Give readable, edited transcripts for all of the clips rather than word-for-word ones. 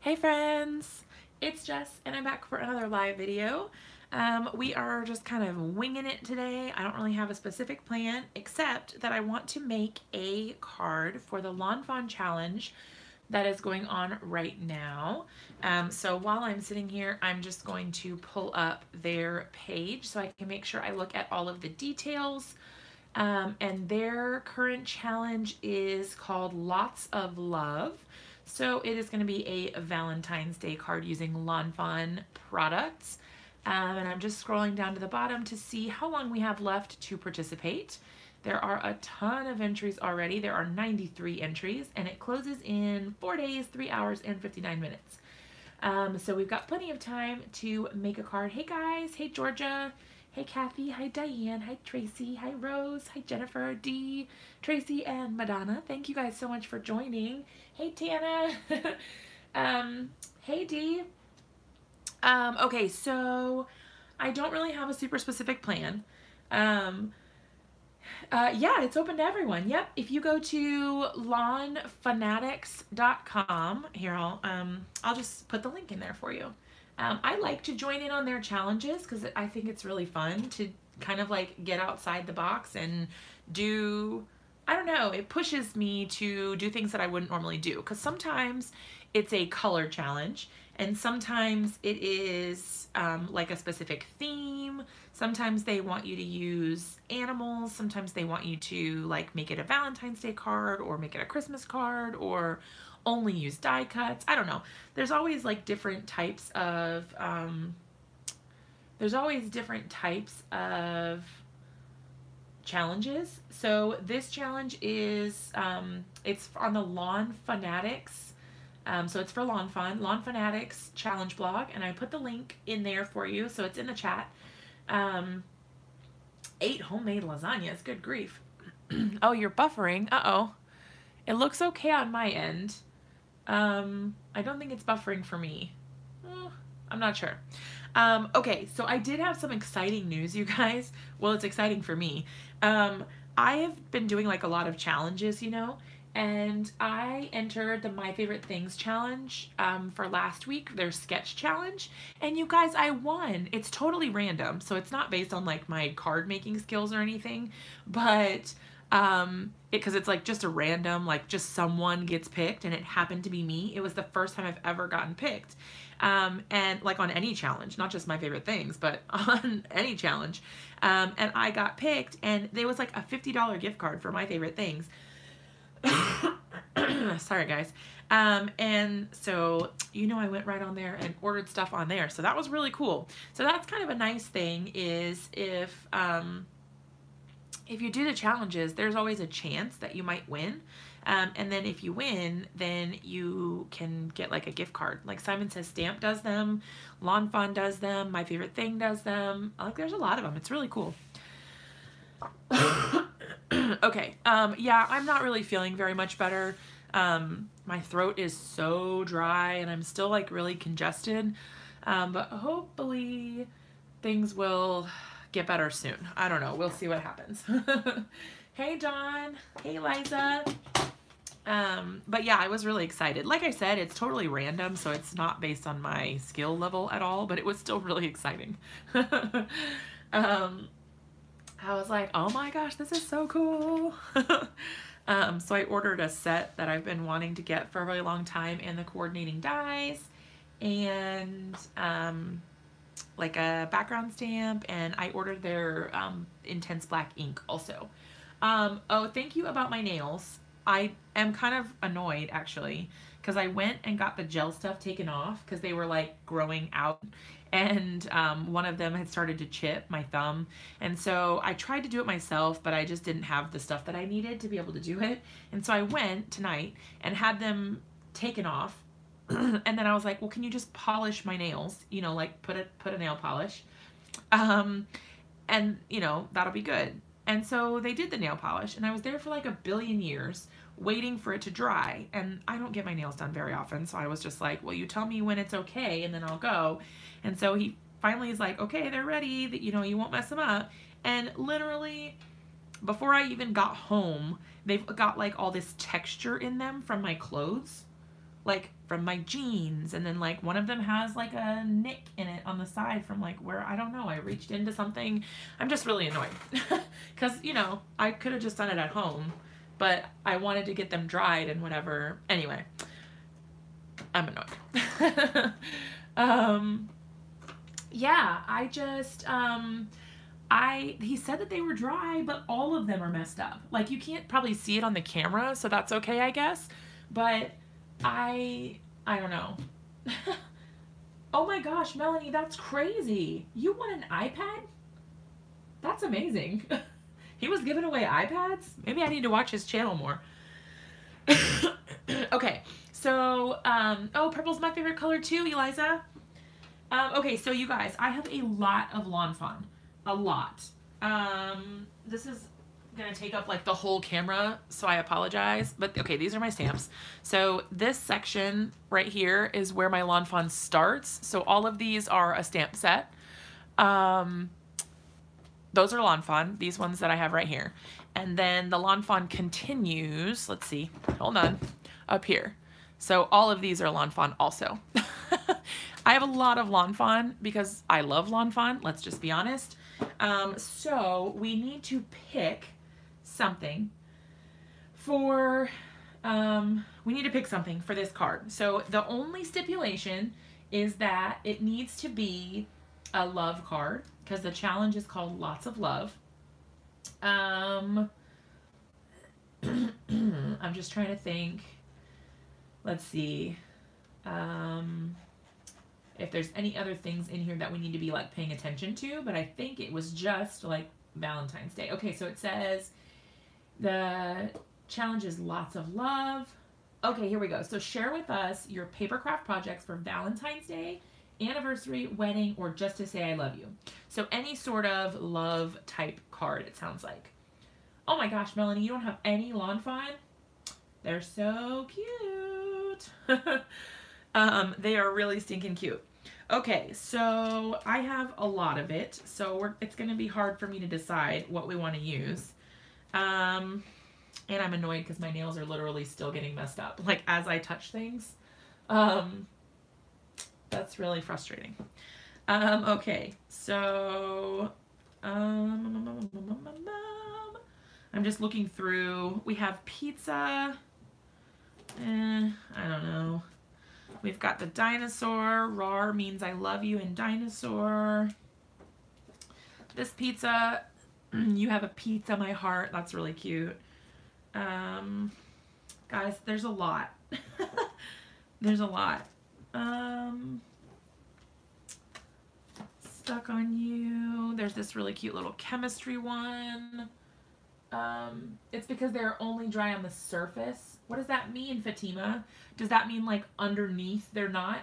Hey friends, it's Jess and I'm back for another live video. We are just kind of winging it today. I don't really have a specific plan except that I want to make a card for the Lawn Fawn Challenge that is going on right now. So while I'm sitting here, I'm just going to pull up their page so I can make sure I look at all of the details. And their current challenge is called Lots of Love. So it is going to be a Valentine's Day card using Lawn Fawn products. And I'm just scrolling down to the bottom to see how long we have left to participate. There are a ton of entries already. There are 93 entries and it closes in 4 days, 3 hours, and 59 minutes. So we've got plenty of time to make a card. Hey guys, hey Georgia. Hey Kathy, hi Diane, hi Tracy, hi Rose, hi Jennifer, Dee, Tracy, and Madonna. Thank you guys so much for joining. Hey Tana. Hey Dee. Okay, so I don't really have a super specific plan. Yeah, it's open to everyone. Yep, if you go to lawnfanatics.com, here I'll just put the link in there for you. I like to join in on their challenges because I think it's really fun to kind of like get outside the box and do, I don't know, it pushes me to do things that I wouldn't normally do, because sometimes it's a color challenge and sometimes it is like a specific theme. Sometimes they want you to use animals. Sometimes they want you to like make it a Valentine's Day card or make it a Christmas card or only use die cuts. I don't know. There's always like different types of challenges. So this challenge is it's on the Lawn Fanatics. So it's for Lawn Fanatics challenge blog, and I put the link in there for you, so it's in the chat. 8 homemade lasagnas, good grief. Oh, you're buffering. Uh-oh. It looks okay on my end. I don't think it's buffering for me. I'm not sure. Okay, so I did have some exciting news, you guys. Well, it's exciting for me. I have been doing like a lot of challenges, you know, and I entered the My Favorite Things challenge for last week, their sketch challenge, and you guys, I won. It's totally random, so it's not based on like my card making skills or anything, but because it's like just a random, like just someone gets picked, and it happened to be me. It was the first time I've ever gotten picked, and like on any challenge, not just My Favorite Things, but on any challenge, and I got picked, and there was like a $50 gift card for My Favorite Things. Sorry guys. And so, you know, I went right on there and ordered stuff on there, so that was really cool. So that's kind of a nice thing, is if you do the challenges, there's always a chance that you might win. And then if you win, then you can get like a gift card. Like Simon Says Stamp does them, Lawn Fawn does them, My Favorite Thing does them. Like there's a lot of them. It's really cool. Okay, yeah, I'm not really feeling very much better. My throat is so dry and I'm still like really congested. But hopefully things will get better soon. I don't know. We'll see what happens. Hey, Dawn. Hey, Liza. But yeah, I was really excited. Like I said, it's totally random, so it's not based on my skill level at all, but it was still really exciting. I was like, oh my gosh, this is so cool. So I ordered a set that I've been wanting to get for a really long time, and the coordinating dies, and like a background stamp, and I ordered their intense black ink also. Oh, thank you about my nails. I am kind of annoyed actually, because I went and got the gel stuff taken off because they were like growing out, and one of them had started to chip my thumb, and so I tried to do it myself, but I just didn't have the stuff that I needed to be able to do it, and so I went tonight and had them taken off. And then I was like, well, can you just polish my nails, you know, like put a nail polish, and you know, that'll be good. And so they did the nail polish, and I was there for like a billion years waiting for it to dry, and I don't get my nails done very often, so I was just like, well, you tell me when it's okay and then I'll go. And so he finally is like, okay, they're ready, that, you know, you won't mess them up. And literally before I even got home, they've got like all this texture in them from my clothes. like from my jeans, and then like one of them has like a nick in it on the side from like where, I don't know, I reached into something. I'm just really annoyed because, you know, I could have just done it at home, but I wanted to get them dried and whatever. Anyway, I'm annoyed. Yeah, I just, he said that they were dry, but all of them are messed up. Like, you can't probably see it on the camera, so that's okay, I guess. But I don't know. Oh my gosh, Melanie, that's crazy. You want an iPad? That's amazing. He was giving away iPads? Maybe I need to watch his channel more. Okay, so, oh, purple's my favorite color too, Eliza. Okay, so you guys, I have a lot of lawn fawn. A lot. This is gonna take up like the whole camera, so I apologize. But okay, these are my stamps. So this section right here is where my lawn fawn starts. So all of these are a stamp set. Those are lawn fawn, these ones that I have right here. And then the lawn fawn continues, let's see, hold on, up here. So all of these are lawn fawn also. I have a lot of lawn fawn because I love lawn fawn, let's just be honest. So we need to pick something for, we need to pick something for this card. So the only stipulation is that it needs to be a love card because the challenge is called Lots of Love. I'm just trying to think. Let's see. If there's any other things in here that we need to be like paying attention to, but I think it was just like Valentine's Day. Okay, so it says the challenge is Lots of Love. Okay, here we go. So share with us your paper craft projects for Valentine's Day, anniversary, wedding, or just to say I love you. So any sort of love type card, it sounds like. Oh my gosh, Melanie, you don't have any lawn fawn? They're so cute. They are really stinking cute. Okay, so I have a lot of it, so it's going to be hard for me to decide what we want to use. And I'm annoyed because my nails are literally still getting messed up, like as I touch things. That's really frustrating. Okay, so I'm just looking through. We have pizza. I don't know. We've got the dinosaur. Rar means I love you in dinosaur. This pizza, you have a pizza, my heart. That's really cute. Guys, there's a lot. There's a lot. Stuck on you. There's this really cute little chemistry one. It's because they're only dry on the surface. What does that mean, Fatima? Does that mean like underneath they're not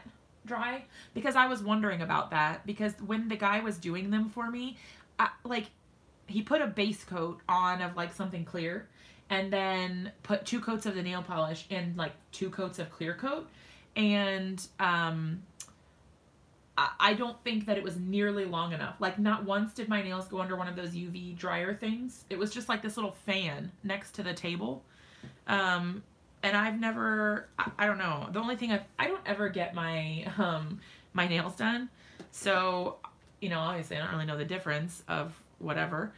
dry? Because I was wondering about that, because when the guy was doing them for me, like he put a base coat on of like something clear and then put 2 coats of the nail polish and like 2 coats of clear coat. And I don't think that it was nearly long enough. Like not once did my nails go under one of those UV dryer things. It was just like this little fan next to the table. And I've never, I don't know. The only thing I don't ever get my, my nails done. So, you know, obviously I don't really know the difference of whatever,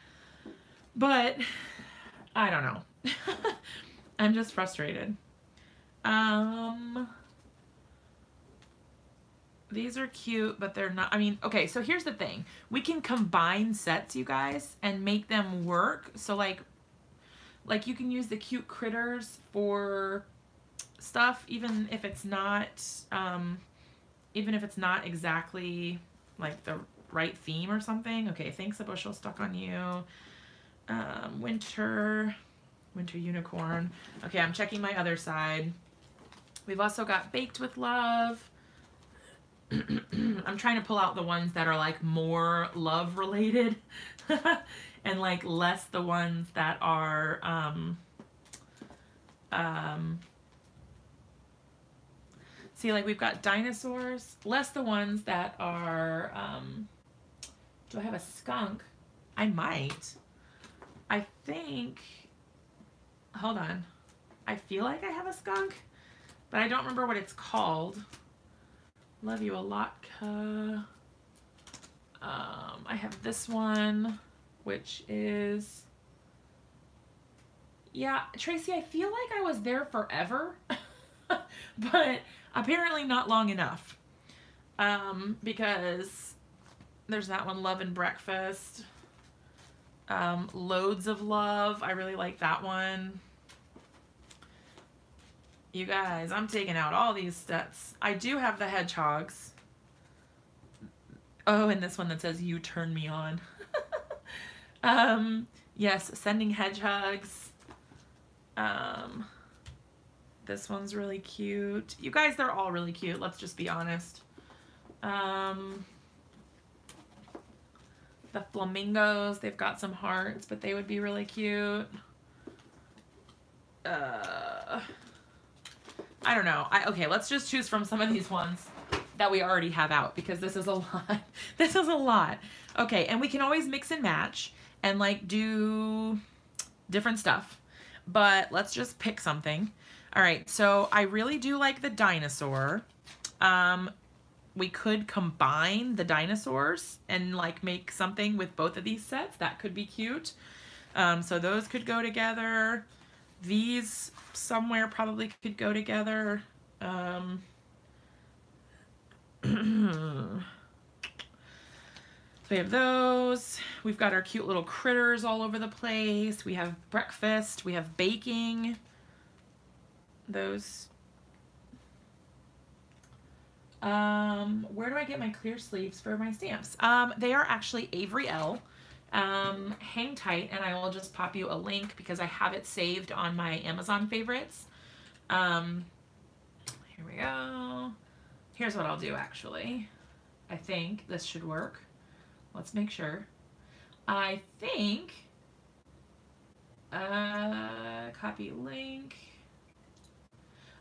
but I don't know. I'm just frustrated. These are cute, but they're not, I mean, okay, so here's the thing. We can combine sets, you guys, and make them work. So like you can use the cute critters for stuff, even if it's not exactly like the right theme or something. Okay, thanks a bushel stuck on you. Winter unicorn. Okay, I'm checking my other side. We've also got baked with love. I'm trying to pull out the ones that are like more love related and like less the ones that are see, like we've got dinosaurs, less the ones that are do I have a skunk? I might. I think, hold on, I feel like I have a skunk. but I don't remember what it's called. Love you a lot. I have this one, which is, yeah, Tracy, I feel like I was there forever, but apparently not long enough, because there's that one, Love and Breakfast, Loads of Love. I really like that one. You guys, I'm taking out all these sets. I do have the hedgehogs. Oh, and this one that says, "You turn me on." Yes, Sending Hedgehogs. This one's really cute. You guys, they're all really cute. Let's just be honest. The flamingos, they've got some hearts, but they would be really cute. I don't know. Okay, let's just choose from some of these ones that we already have out, because this is a lot. This is a lot. Okay, and we can always mix and match and like do different stuff, but let's just pick something. All right, so I really do like the dinosaur. We could combine the dinosaurs and like make something with both of these sets. That could be cute. So those could go together. These somewhere probably could go together. So we have those. We've got our cute little critters all over the place. We have breakfast. We have baking. Those. Where do I get my clear sleeves for my stamps? They are actually Avery L. Hang tight and I will just pop you a link because I have it saved on my Amazon favorites. Here we go. Here's what I'll do actually. I think this should work. Let's make sure. I think, copy link.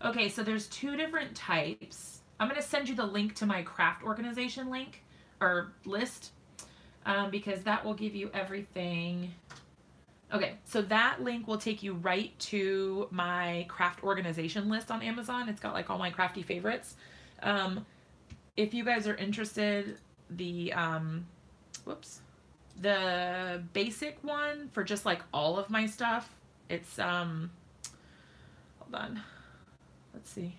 Okay, so there's two different types. I'm going to send you the link to my craft organization link or list, because that will give you everything. Okay, so that link will take you right to my craft organization list on Amazon. It's got like all my crafty favorites. If you guys are interested, the the basic one for just like all of my stuff, it's hold on, let's see.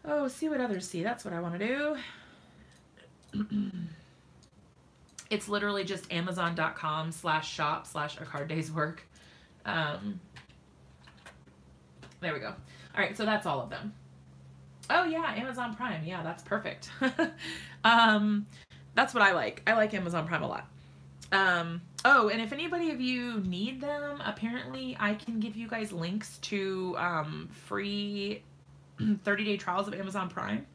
Oh, see what others see. That's what I want to do. It's literally just amazon.com/shop/a card day's work. There we go. All right, so that's all of them. Oh yeah, Amazon Prime. Yeah, that's perfect. That's what I like. I like Amazon Prime a lot. Oh, and if anybody of you need them, apparently I can give you guys links to free 30-day trials of Amazon Prime.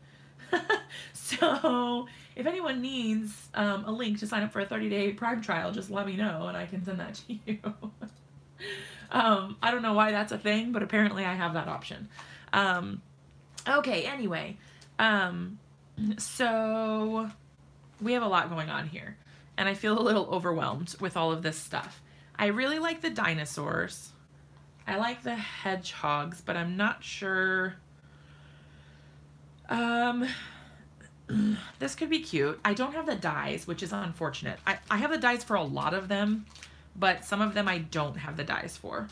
So if anyone needs a link to sign up for a 30-day Prime trial, just let me know and I can send that to you. I don't know why that's a thing, but apparently I have that option. Okay, anyway, so we have a lot going on here and I feel a little overwhelmed with all of this stuff. I really like the dinosaurs. I like the hedgehogs, but I'm not sure. This could be cute. I don't have the dies, which is unfortunate. I have the dies for a lot of them, but some of them I don't have the dies for.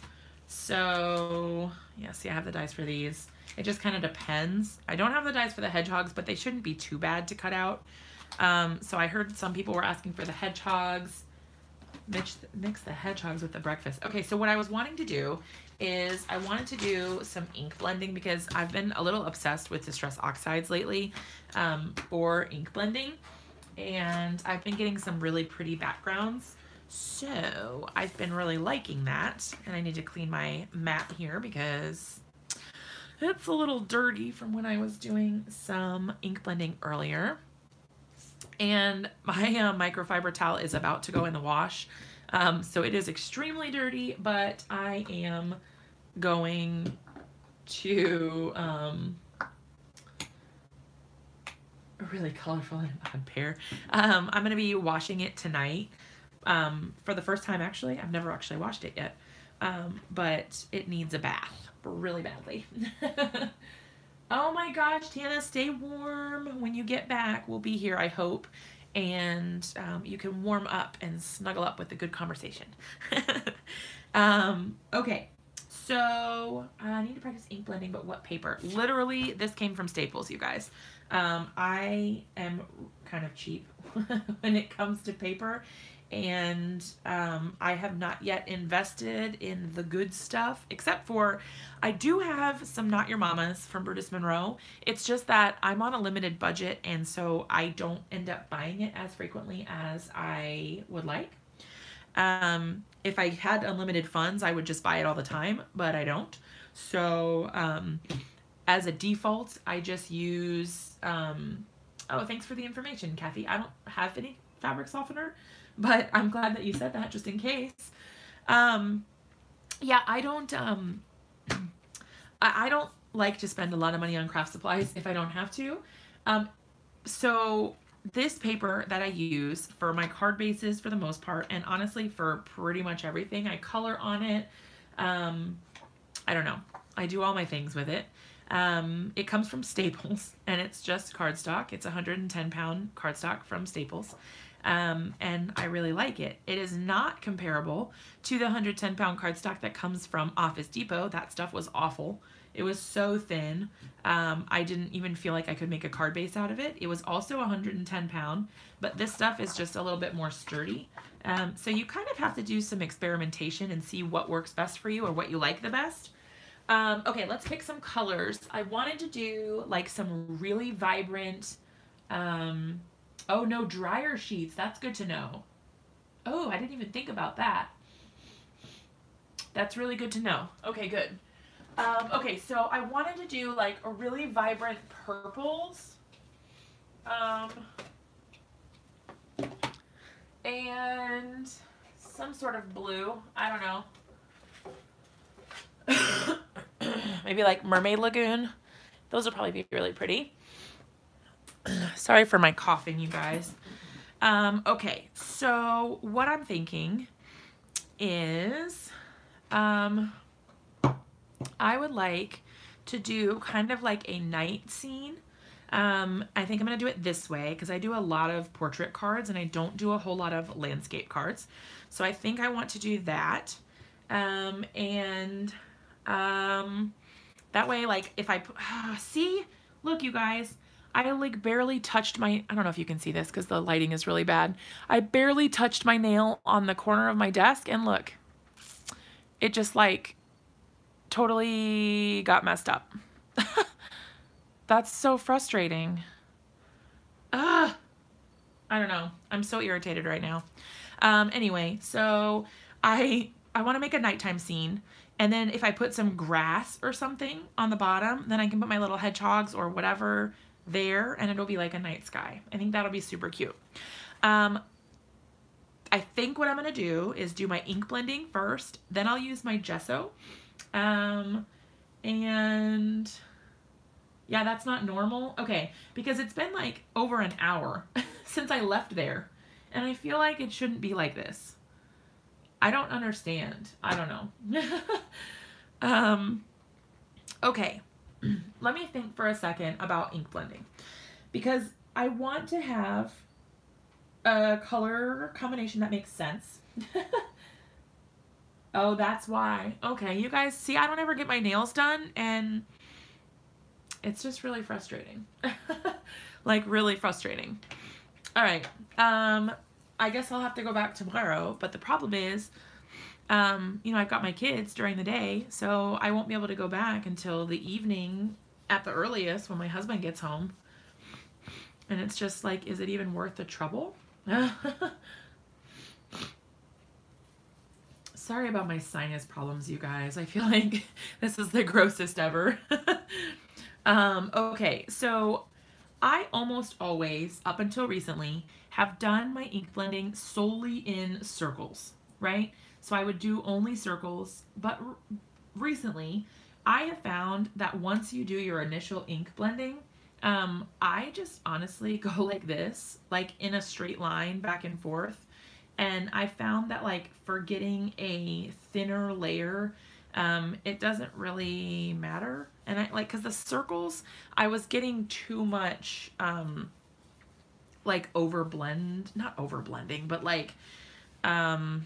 So, yeah, see, I have the dies for these. It just kind of depends. I don't have the dies for the hedgehogs, but they shouldn't be too bad to cut out. So I heard some people were asking for the hedgehogs. Mix the hedgehogs with the breakfast. Okay, so what I was wanting to do is I wanted to do some ink blending because I've been a little obsessed with Distress Oxides lately for ink blending. And I've been getting some really pretty backgrounds. So I've been really liking that. And I need to clean my mat here because it's a little dirty from when I was doing some ink blending earlier. And my microfiber towel is about to go in the wash. So it is extremely dirty, but I am going to, a really colorful and odd pair. I'm going to be washing it tonight for the first time, actually. I've never actually washed it yet. but it needs a bath really badly. Oh my gosh, Tana, stay warm. When you get back, we'll be here, I hope. And you can warm up and snuggle up with a good conversation. Okay, so I need to practice ink blending, but what paper? Literally, this came from Staples, you guys. I am kind of cheap when it comes to paper, and I have not yet invested in the good stuff, except for I do have some Not Your Mama's from Brutus Monroe. It's just that I'm on a limited budget, and so I don't end up buying it as frequently as I would like. If I had unlimited funds, I would just buy it all the time, but I don't. So as a default, I just use, oh, thanks for the information, Kathy. I don't have any fabric softener, but I'm glad that you said that just in case. Yeah, I don't like to spend a lot of money on craft supplies if I don't have to. So this paper that I use for my card bases for the most part, and honestly for pretty much everything, I color on it. I don't know. I do all my things with it. It comes from Staples, and it's just cardstock. It's 110-pound cardstock from Staples. And I really like it. It is not comparable to the 110-pound cardstock that comes from Office Depot. That stuff was awful. It was so thin. I didn't even feel like I could make a card base out of it. It was also 110-pound, but this stuff is just a little bit more sturdy. So you kind of have to do some experimentation and see what works best for you or what you like the best. Okay, let's pick some colors. I wanted to do like some really vibrant, oh no, dryer sheets. That's good to know. Oh, I didn't even think about that. That's really good to know. Okay, good. Okay, so I wanted to do like a really vibrant purples. And some sort of blue. I don't know. Maybe like Mermaid Lagoon. Those will probably be really pretty. Sorry for my coughing, you guys. Okay, so what I'm thinking is I would like to do kind of like a night scene. I think I'm going to do it this way because I do a lot of portrait cards and I don't do a whole lot of landscape cards. So I think I want to do that. That way, like if I see, look you guys, I like barely touched my, I don't know if you can see this because the lighting is really bad. I barely touched my nail on the corner of my desk and look, it just like totally got messed up. That's so frustrating. I don't know. I'm so irritated right now. Anyway, so I want to make a nighttime scene. And then if I put some grass or something on the bottom, then I can put my little hedgehogs or whatever there and it'll be like a night sky. I think that'll be super cute. I think what I'm going to do is do my ink blending first, then I'll use my gesso. And yeah, that's not normal. Okay, because it's been like over an hour since I left there and I feel like it shouldn't be like this. I don't understand. I don't know. Okay, let me think for a second about ink blending because I want to have a color combination that makes sense. Oh, that's why. Okay, you guys see, I don't ever get my nails done and it's just really frustrating. Like really frustrating. All right. I guess I'll have to go back tomorrow, but the problem is, you know, I've got my kids during the day, so I won't be able to go back until the evening at the earliest when my husband gets home. And it's just like, is it even worth the trouble? Sorry about my sinus problems, you guys. I feel like this is the grossest ever. Okay, so I almost always, up until recently, have done my ink blending solely in circles, right? So I would do only circles, but recently I have found that once you do your initial ink blending, I just honestly go like this, like in a straight line back and forth, And I found that like for getting a thinner layer, it doesn't really matter. And I like, cause the circles, I was getting too much, like not over blending, but like, how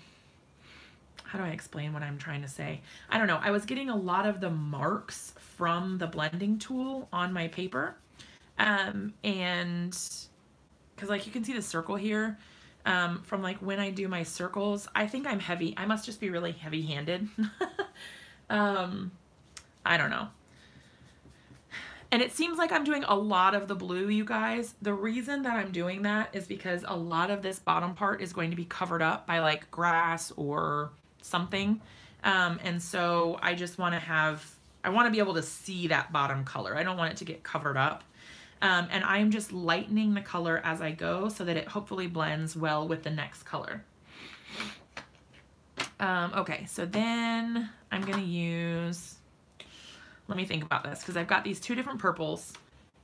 do I explain what I'm trying to say? I don't know. I was getting a lot of the marks from the blending tool on my paper. And because like you can see the circle here, from like when I do my circles, I think I'm heavy. I must just be really heavy handed. I don't know. And it seems like I'm doing a lot of the blue, you guys. The reason that I'm doing that is because a lot of this bottom part is going to be covered up by like grass or something. And so I just want to I want to be able to see that bottom color. I don't want it to get covered up. And I'm just lightening the color as I go so that it hopefully blends well with the next color. Okay, so then I'm going to use, let me think about this, because I've got these two different purples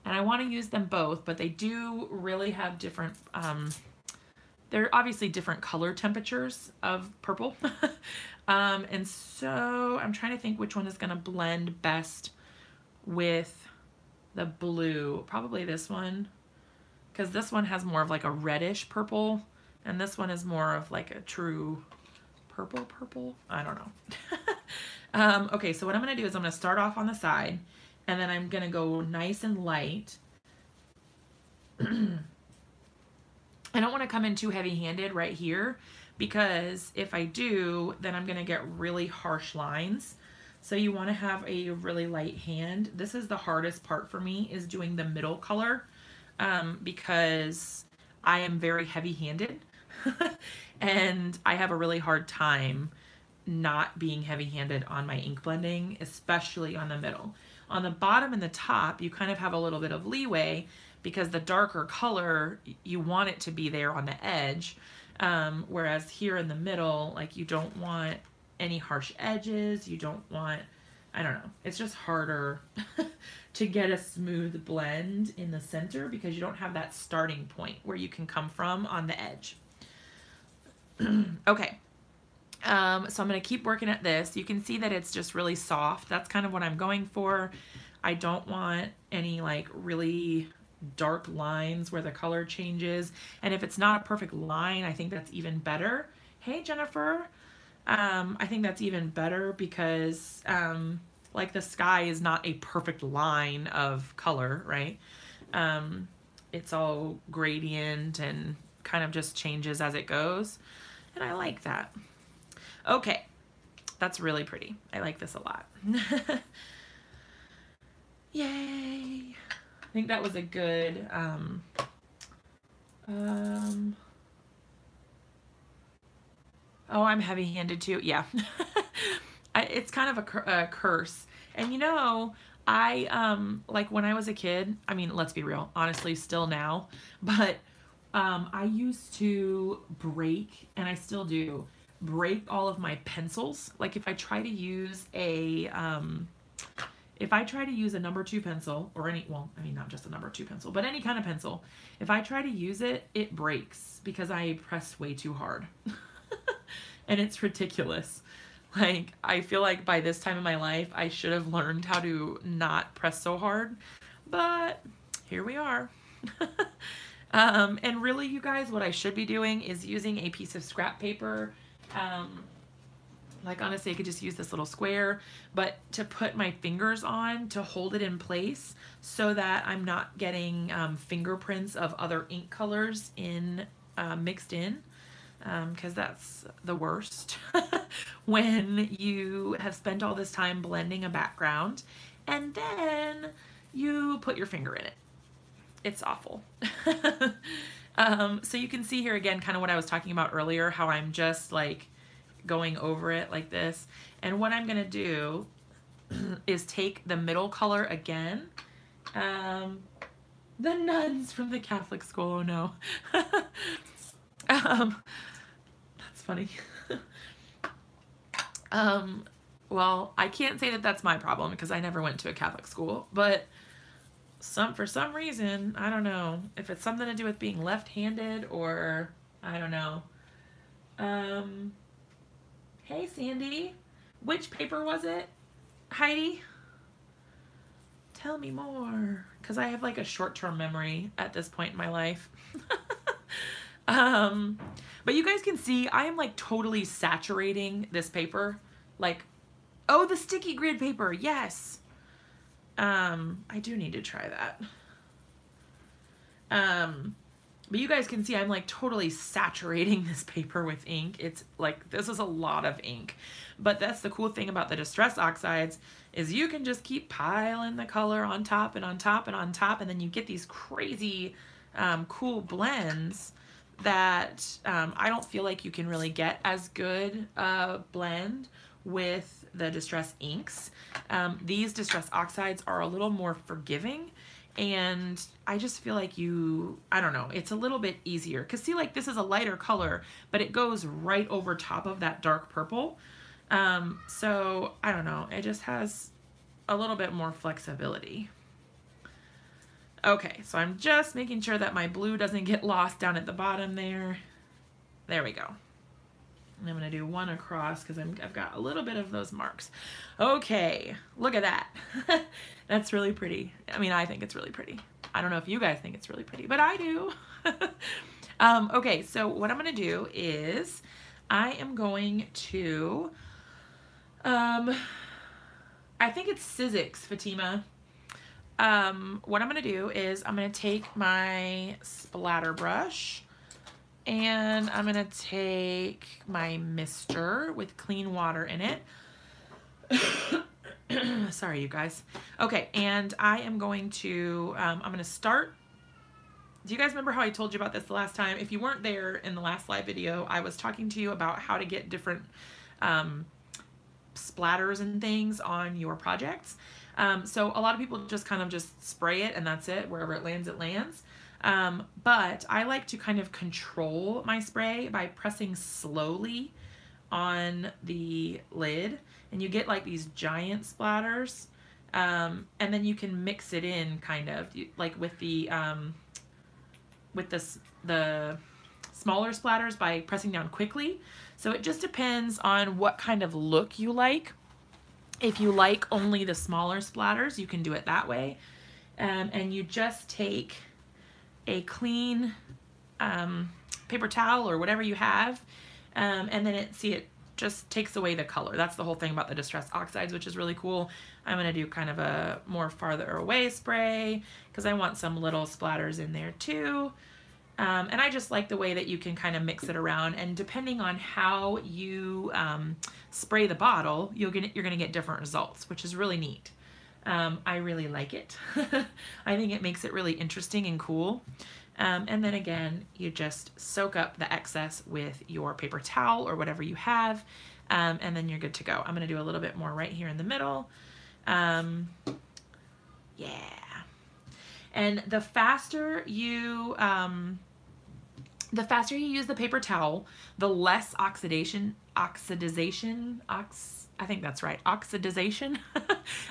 and I want to use them both, but they do really have different, they're obviously different color temperatures of purple. And so I'm trying to think which one is going to blend best with the blue. Probably this one, because this one has more of like a reddish purple and this one is more of like a true purple. I don't know. Okay, so what I'm going to do is I'm going to start off on the side and then I'm going to go nice and light. I don't want to come in too heavy-handed right here because if I do, then I'm going to get really harsh lines. So you want to have a really light hand. This is the hardest part for me, is doing the middle color, because I am very heavy-handed and I have a really hard time not being heavy-handed on my ink blending, especially on the middle. On the bottom and the top, you kind of have a little bit of leeway because the darker color, you want it to be there on the edge. Whereas here in the middle, like you don't want any harsh edges. You don't want, I don't know. It's just harder to get a smooth blend in the center because you don't have that starting point where you can come from on the edge. Okay. So I'm going to keep working at this. You can see that it's just really soft. That's kind of what I'm going for. I don't want any like really dark lines where the color changes. And if it's not a perfect line, I think that's even better. Hey, Jennifer. I think that's even better because like the sky is not a perfect line of color, right? It's all gradient and kind of just changes as it goes. And I like that. Okay, that's really pretty. I like this a lot. Yay! I think that was a good, oh, I'm heavy-handed too. Yeah. It's kind of a curse. And you know, like when I was a kid, I mean, let's be real, honestly, still now, but I used to break, and I still do, break all of my pencils. Like if I try to use a number 2 pencil or any, well, I mean, not just a number 2 pencil, but any kind of pencil, if I try to use it, it breaks because I press way too hard. And it's ridiculous. Like, I feel like by this time in my life, I should have learned how to not press so hard, but here we are. And really, you guys, what I should be doing is using a piece of scrap paper. Like honestly, I could just use this little square, but to put my fingers on to hold it in place so that I'm not getting fingerprints of other ink colors in mixed in, because that's the worst when you have spent all this time blending a background and then you put your finger in it. It's awful. So you can see here again kind of what I was talking about earlier, how I'm just like going over it like this. And what I'm going to do is take the middle color again. The nuns from the Catholic school, oh no. That's funny. Well, I can't say that that's my problem because I never went to a Catholic school, but for some reason, I don't know if it's something to do with being left-handed or I don't know. Hey Sandy, which paper was it? Heidi? Tell me more, because I have like a short-term memory at this point in my life. But you guys can see I am like totally saturating this paper. Like, oh, the sticky grid paper, yes. I do need to try that. But you guys can see I'm like totally saturating this paper with ink. It's like, this is a lot of ink. But that's the cool thing about the Distress Oxides is you can just keep piling the color on top and on top and on top, and then you get these crazy cool blends that I don't feel like you can really get as good a blend with the Distress inks. These Distress Oxides are a little more forgiving, and I just feel like I don't know, it's a little bit easier. Because see, like this is a lighter color, but it goes right over top of that dark purple. So I don't know, it just has a little bit more flexibility. Okay, so I'm just making sure that my blue doesn't get lost down at the bottom there. There we go. And I'm going to do one across because I've got a little bit of those marks. Okay, look at that. That's really pretty. I mean, I think it's really pretty. I don't know if you guys think it's really pretty, but I do. Okay, so what I'm going to do is I am going to, I think it's Sizzix, Fatima. What I'm going to do is I'm going to take my splatter brush and I'm going to take my mister with clean water in it. Sorry, you guys. Okay, and I am going to, I'm going to start. Do you guys remember how I told you about this the last time? If you weren't there in the last live video, I was talking to you about how to get different splatters and things on your projects. So a lot of people just kind of just spray it and that's it. Wherever it lands, it lands. But I like to kind of control my spray by pressing slowly on the lid, and you get like these giant splatters. And then you can mix it in kind of like with the smaller splatters by pressing down quickly. So it just depends on what kind of look you like. If you like only the smaller splatters, you can do it that way. And you just take a clean paper towel or whatever you have, and then it just takes away the color. That's the whole thing about the Distress Oxides, which is really cool. I'm going to do kind of a more farther away spray because I want some little splatters in there too. And I just like the way that you can kind of mix it around, and depending on how you spray the bottle, you're gonna get different results, which is really neat. I really like it. I think it makes it really interesting and cool. And then again, you just soak up the excess with your paper towel or whatever you have, and then you're good to go. I'm gonna do a little bit more right here in the middle. Yeah. And the faster you use the paper towel, the less oxidization, I think that's right, oxidization,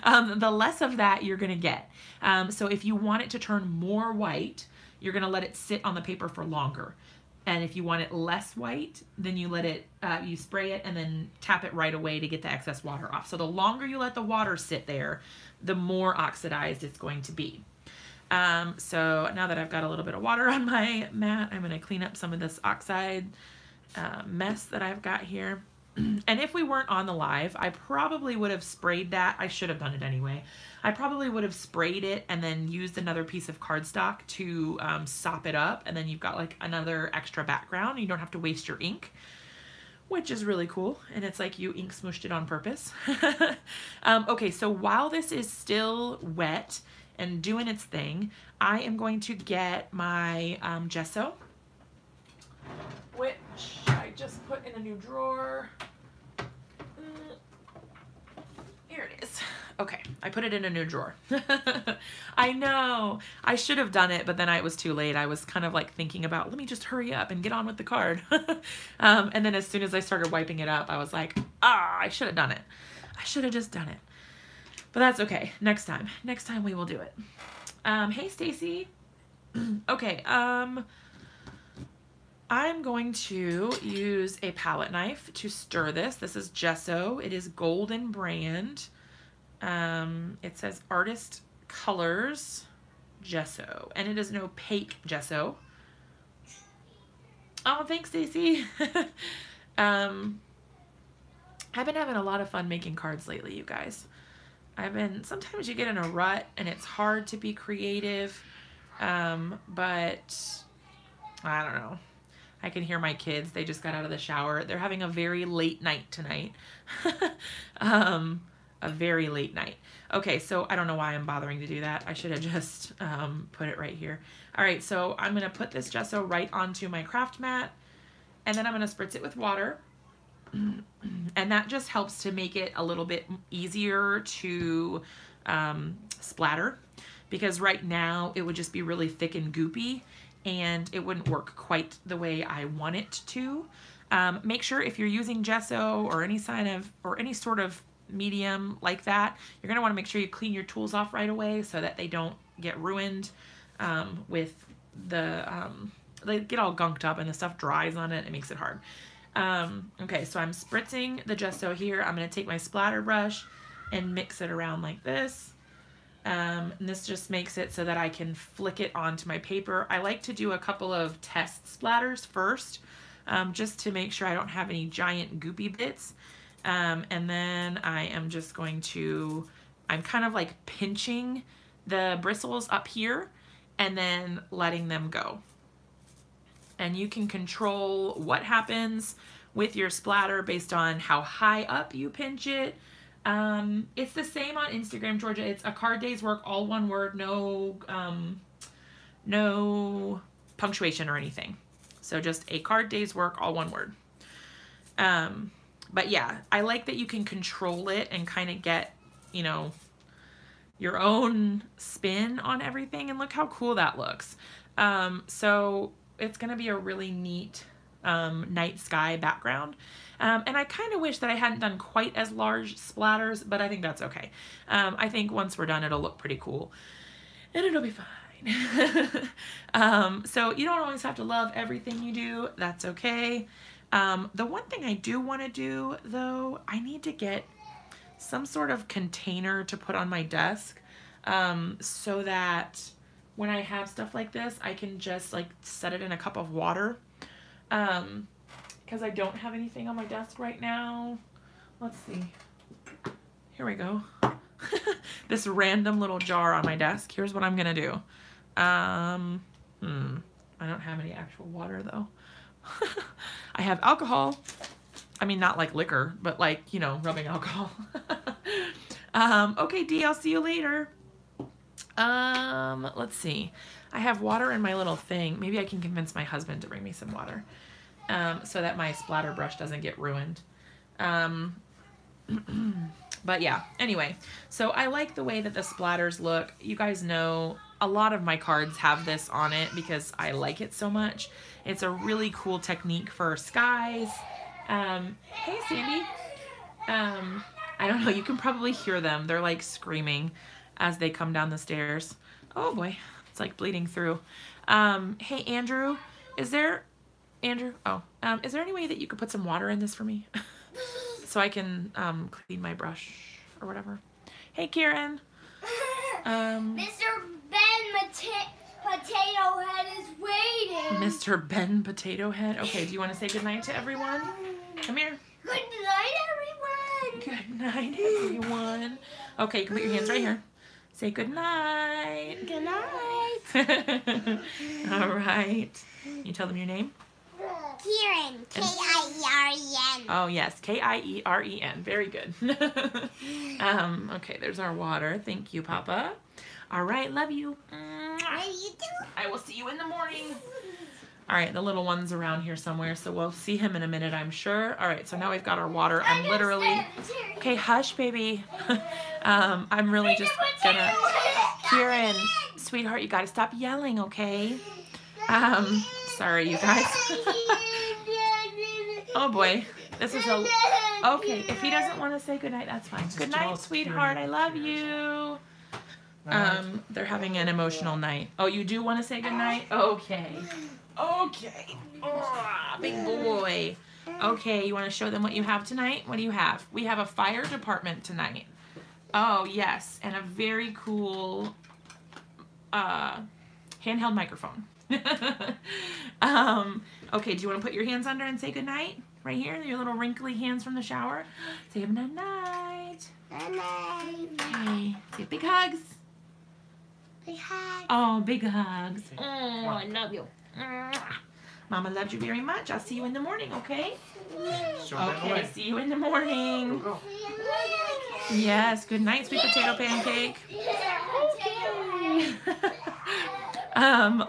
the less of that you're gonna get. So if you want it to turn more white, you're gonna let it sit on the paper for longer. And if you want it less white, then you let it, you spray it and then tap it right away to get the excess water off. So the longer you let the water sit there, the more oxidized it's going to be. So now that I've got a little bit of water on my mat, I'm going to clean up some of this oxide mess that I've got here. And if we weren't on the live, I probably would have sprayed that. I should have done it anyway. I probably would have sprayed it and then used another piece of cardstock to sop it up. And then you've got like another extra background. You don't have to waste your ink, which is really cool. And it's like you ink smooshed it on purpose. Okay, so while this is still wet and doing its thing, I am going to get my gesso, which I just put in a new drawer. Here it is. Okay, I put it in a new drawer. I know, I should have done it, but then it was too late. I was kind of like thinking about, let me just hurry up and get on with the card. And then as soon as I started wiping it up, I was like, I should have done it. I should have just done it. But that's okay. Next time we will do it. Hey, Stacy. Okay. I'm going to use a palette knife to stir this. This is gesso. It is Golden brand. It says Artist Colors Gesso, and it is an opaque gesso. Oh, thanks, Stacy. I've been having a lot of fun making cards lately, you guys. Sometimes you get in a rut and it's hard to be creative, but I don't know. I can hear my kids. They just got out of the shower. They're having a very late night tonight. A very late night. Okay, so I don't know why I'm bothering to do that. I should have just put it right here. All right, so I'm going to put this gesso right onto my craft mat, and then I'm going to spritz it with water. And that just helps to make it a little bit easier to splatter, because right now it would just be really thick and goopy, and it wouldn't work quite the way I want it to. Make sure if you're using gesso or any sort of medium like that, you're going to want to make sure you clean your tools off right away so that they don't get ruined with they get all gunked up and the stuff dries on it. It makes it hard. Okay, so I'm spritzing the gesso here. I'm going to take my splatter brush and mix it around like this. And this just makes it so that I can flick it onto my paper. I like to do a couple of test splatters first, just to make sure I don't have any giant goopy bits. And then I am just going to, I'm kind of like pinching the bristles up here and then letting them go. And you can control what happens with your splatter based on how high up you pinch it. It's the same on Instagram, Georgia. It's a card day's work, all one word, no punctuation or anything. So just a card day's work, all one word. But yeah, I like that you can control it and kind of get, you know, your own spin on everything. And look how cool that looks. So it's going to be a really neat night sky background. And I kind of wish that I hadn't done quite as large splatters, but I think that's okay. I think once we're done, it'll look pretty cool and it'll be fine. So you don't always have to love everything you do. That's okay. The one thing I do want to do though, I need to get some sort of container to put on my desk, so that when I have stuff like this, I can just like set it in a cup of water. Because I don't have anything on my desk right now. Let's see. Here we go. This random little jar on my desk. Here's what I'm gonna do. I don't have any actual water though. I have alcohol. I mean, not like liquor, but like, you know, rubbing alcohol. Okay, Dee, I'll see you later. Let's see. I have water in my little thing. Maybe I can convince my husband to bring me some water, so that my splatter brush doesn't get ruined. But yeah, anyway, so I like the way that the splatters look. You guys know a lot of my cards have this on it because I like it so much. It's a really cool technique for skies. Hey, Sandy. I don't know, you can probably hear them. They're like screaming as they come down the stairs. Oh boy, it's like bleeding through. Hey, Andrew, is there any way that you could put some water in this for me? So I can clean my brush or whatever. Hey, Kieran. Mr. Ben Potato Head is waiting. Mr. Ben Potato Head. Okay, do you want to say goodnight to everyone? Come here. Good night, everyone. Good night, everyone. Okay, you can put your hands right here. Say good night. Good night. All right. You tell them your name? Kieran. K-I-E-R-E-N. Oh, yes. K-I-E-R-E-N. Very good. Okay, there's our water. Thank you, Papa. All right, love you. Love you too. I will see you in the morning. All right, the little one's around here somewhere, so we'll see him in a minute, I'm sure. All right, so now we've got our water. I'm literally... Okay, hush, baby. I'm really just gonna... Kieran, sweetheart, you gotta stop yelling, okay? Sorry, you guys. Oh, boy. This is a... Okay, if he doesn't want to say goodnight, that's fine. Good night, sweetheart. I love you. They're having an emotional night. Oh, you do want to say goodnight? Okay. Okay. Oh, big boy. Okay, you want to show them what you have tonight? What do you have? We have a fire department tonight. Oh, yes. And a very cool handheld microphone. Okay, do you want to put your hands under and say goodnight? Right here, your little wrinkly hands from the shower. Say good night. Night. Okay, say big hugs. Big hug. Oh, big hugs. Oh, I love you. Mama loves you very much. I'll see you in the morning, okay? Okay, see you in the morning. Yes, good night, sweet potato pancake.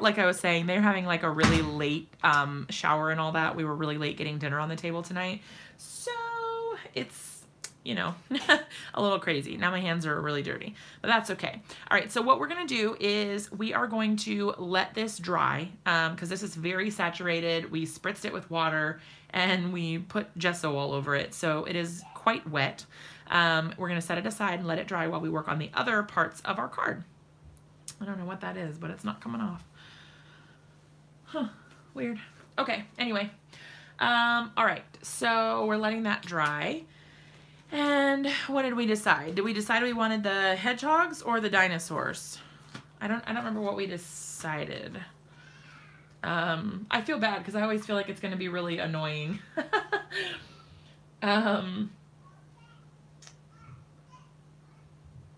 Like I was saying, they're having like a really late shower and all that. We were really late getting dinner on the table tonight. So it's, you know, a little crazy. Now my hands are really dirty, but that's okay. All right, so what we're gonna do is we are going to let this dry because this is very saturated. We spritzed it with water and we put gesso all over it, so it is quite wet. We're gonna set it aside and let it dry while we work on the other parts of our card. I don't know what that is, but it's not coming off. Huh, weird. Okay, anyway. All right, so we're letting that dry. And what did we decide? Did we decide we wanted the hedgehogs or the dinosaurs? I don't remember what we decided. I feel bad because I always feel like it's going to be really annoying.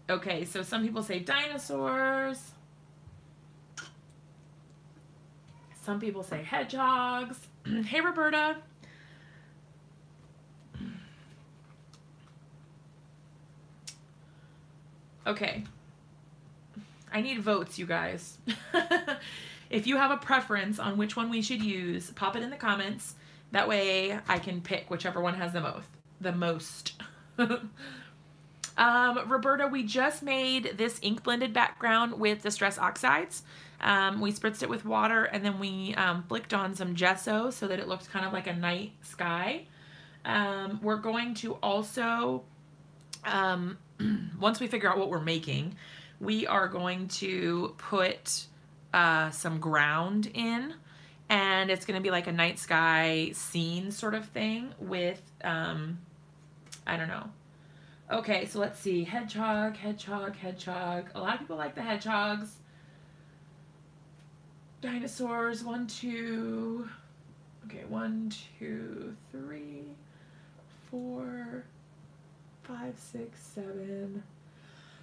Okay, so some people say dinosaurs. Some people say hedgehogs. Hey, Roberta. Okay. I need votes, you guys. If you have a preference on which one we should use, pop it in the comments. That way I can pick whichever one has the most. Roberta, we just made this ink blended background with Distress Oxides. We spritzed it with water and then we blicked on some gesso so that it looked kind of like a night sky. We're going to also, once we figure out what we're making, we are going to put some ground in, and it's going to be like a night sky scene sort of thing with, I don't know. Okay, so let's see. Hedgehog, hedgehog, hedgehog. A lot of people like the hedgehogs. Dinosaurs, 1, 2. Okay, 1, 2, 3, 4, 5, 6, 7.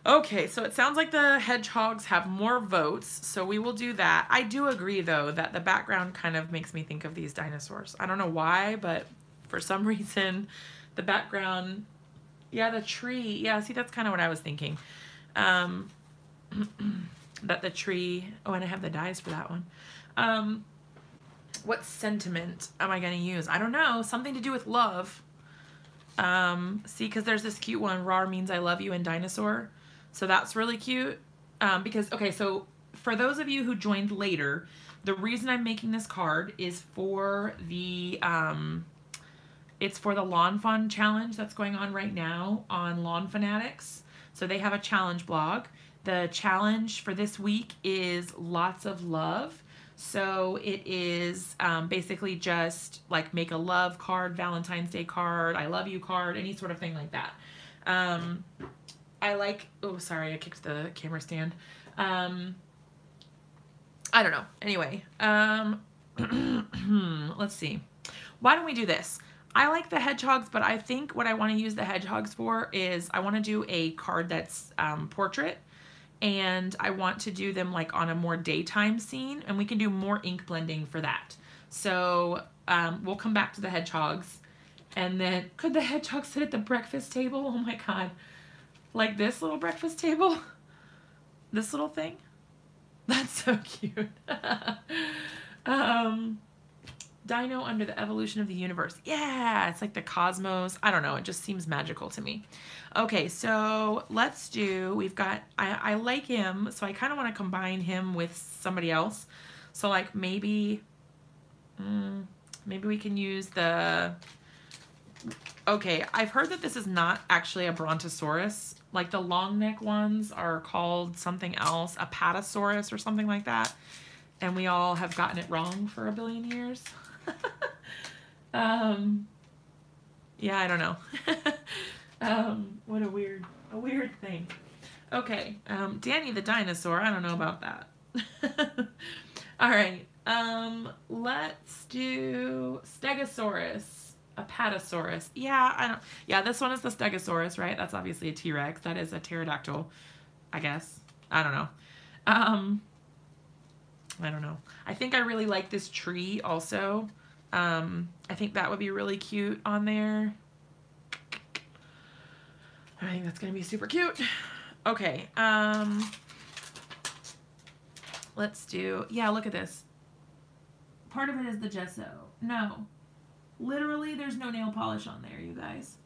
Okay, so it sounds like the hedgehogs have more votes, so we will do that. I do agree, though, that the background kind of makes me think of these dinosaurs. I don't know why, but for some reason, the background... Yeah, the tree. Yeah, see, that's kind of what I was thinking. That the tree... Oh, and I have the dies for that one. What sentiment am I going to use? I don't know. Something to do with love. See, because there's this cute one. Rar means I love you in dinosaur. So that's really cute. Because, okay, so for those of you who joined later, the reason I'm making this card is for the... It's for the Lawn Fun Challenge that's going on right now on Lawn Fanatics. So they have a challenge blog. The challenge for this week is lots of love. So it is basically just like make a love card, Valentine's Day card, I love you card, any sort of thing like that. I like, oh, sorry, I kicked the camera stand. I don't know. Anyway, let's see. Why don't we do this? I like the hedgehogs, but I think what I want to use the hedgehogs for is I want to do a card that's portrait, and I want to do them like on a more daytime scene, and we can do more ink blending for that. So we'll come back to the hedgehogs, and then could the hedgehog sit at the breakfast table? Oh my God. Like this little breakfast table? This little thing? That's so cute. Dino under the evolution of the universe. Yeah, it's like the cosmos. I don't know. It just seems magical to me. Okay, so let's do, we've got, I like him, so I kind of want to combine him with somebody else. So like maybe we can use the, okay, I've heard that this is not actually a Brontosaurus. Like the long neck ones are called something else, a Patasaurus or something like that. and we all have gotten it wrong for a billion years. Yeah, I don't know. What a weird thing. Okay, Danny the dinosaur, I don't know about that. All right, let's do Stegosaurus, Apatosaurus. Yeah, this one is the Stegosaurus, right? That's obviously a T-Rex. That is a pterodactyl, I guess. I don't know. I don't know. I think I really like this tree also. I think that would be really cute on there. I think that's going to be super cute. Okay. Let's do, yeah, look at this. Part of it is the gesso. No. Literally, there's no nail polish on there, you guys.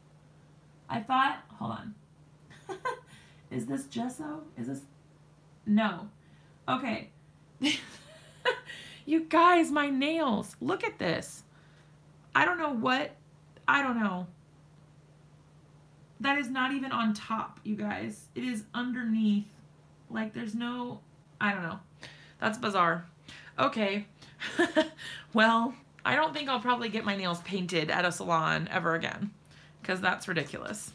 I thought, hold on. Is this gesso? Is this, no. Okay. You guys, my nails. Look at this. I don't know what, I don't know. That is not even on top, you guys. It is underneath. Like, there's no, I don't know. That's bizarre. Okay. Well, I don't think I'll probably get my nails painted at a salon ever again, because that's ridiculous.